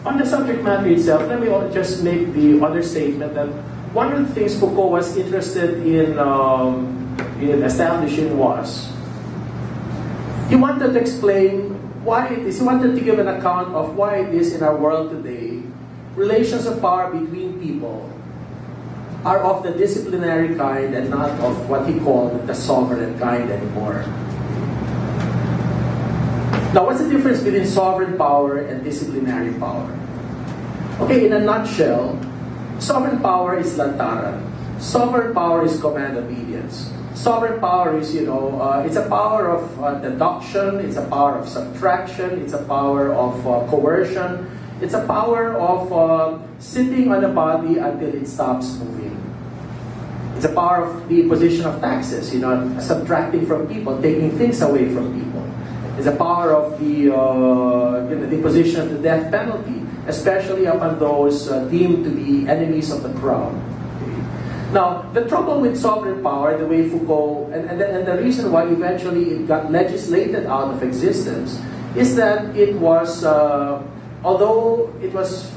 on the subject matter itself, let me just make the other statement that one of the things Foucault was interested in establishing was he wanted to explain why it is, he wanted to give an account of why it is in our world today, relations of power between people are of the disciplinary kind and not of what he called the sovereign kind anymore. Now, what's the difference between sovereign power and disciplinary power? Okay, in a nutshell, sovereign power is lantaran. Sovereign power is command obedience. Sovereign power is, it's a power of deduction, it's a power of subtraction, it's a power of coercion, it's a power of sitting on a body until it stops moving. It's a power of the imposition of taxes, subtracting from people, taking things away from people. It's a power of the imposition of the death penalty, especially upon those deemed to be enemies of the crown. Now, the trouble with sovereign power, the way Foucault, and the reason why eventually it got legislated out of existence, is that it was, although it was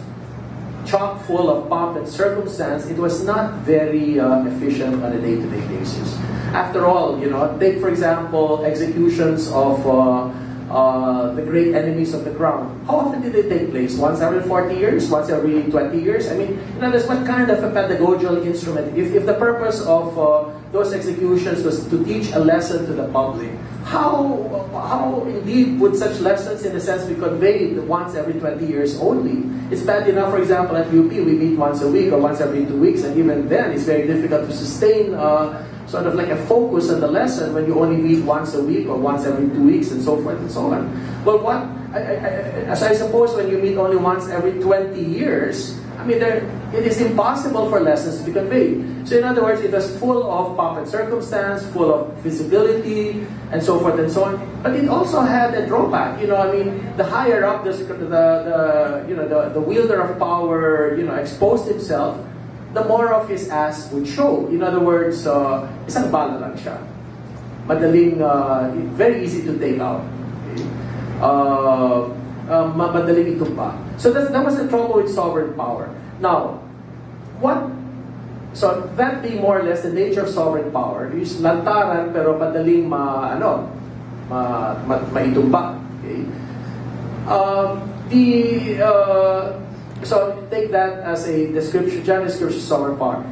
chock full of pomp and circumstance, it was not very efficient on a day-to-day basis. After all, take for example executions of the great enemies of the crown. How often did they take place? Once every 40 years? Once every 20 years? I mean, that's what kind of a pedagogical instrument. If the purpose of those executions was to teach a lesson to the public, how indeed would such lessons in a sense be conveyed once every 20 years only? It's bad enough, for example, at UP, we meet once a week or once every 2 weeks, and even then it's very difficult to sustain sort of like a focus on the lesson when you only meet once a week or once every 2 weeks and so forth and so on. But as I suppose when you meet only once every 20 years, I mean, it is impossible for lessons to be conveyed. So in other words, it was full of pomp and circumstance, full of visibility, and so forth and so on. But it also had a drawback. The higher up the wielder of power, exposed himself, the more of his ass would show. In other words, isang bala lang siya. Madaling, very easy to take out. Okay? Madaling itumba. So that was the trouble with sovereign power. Now, so that being more or less the nature of sovereign power, is lantaran pero madaling maitumba. Okay? So take that as a general description of sovereign power.